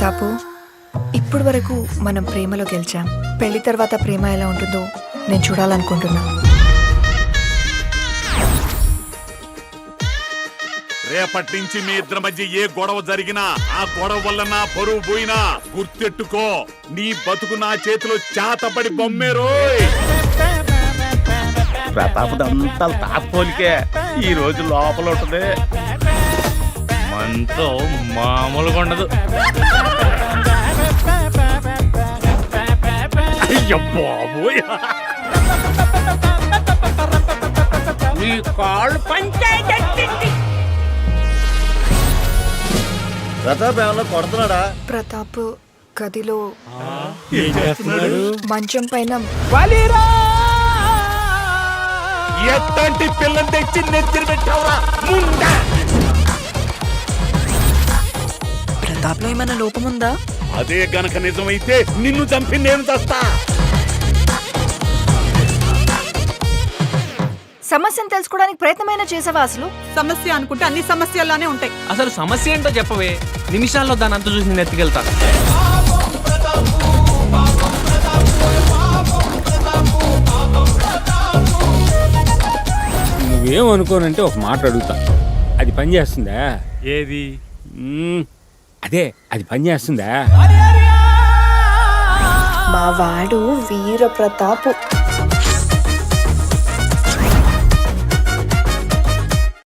ప్రతాపు, ఇప్పుడు వరకు మనం ప్రేమలో గెలిచాం. పెళ్లి తర్వాత ప్రేమ ఎలా ఉంటుందో నేను చూడాలనుకుంటున్నా. రేపటి నుంచి మీ ఇద్దరి మధ్య ఏ గొడవ జరిగినా ఆ గొడవ వల్ల నా పరువు పోయినా గుర్తెట్టుకో, నీ బతుకు నా చేతిలో చేతపడి బొమ్మేరోయ్. ప్రతాపదంతా తాపోలికే ఈ రోజు లోపల ఉంటుంది. మనతో మామూలుగా ఉండదు. అయ్య బాబోయ్, నీ కాళ్ళు పంచాయతీ. ప్రతాప్ ఏమన్నా కొడుతున్నాడా? ప్రతాప్ గదిలో ఏం చేస్తున్నాడు? మంచం పైన ఎట్లాంటి పిల్లని తెచ్చి నెత్తిన పెట్టావురా ముందా? ప్రతాప్లో ఏమైనా లోపం ఉందా? అదే గనక నిజమైతే నిన్ను చంపి నేను చస్తా. సమస్యను తెలుసుకోవడానికి ప్రయత్నమైనా చేసావా? అసలు సమస్య అనుకుంటే అన్ని సమస్యల్లానే ఉంటాయి. అసలు సమస్య ఏంటో చెప్పవే, నిమిషాల్లో దాని అంత చూసి నేను ఎత్తుకెళ్తా. నువ్వేమనుకోనంటే ఒక మాట అడుగుతా, అది పని చేస్తుందా? ఏది? అదే అది పని చేస్తుందా? మా వాడు వీర ప్రతాపు.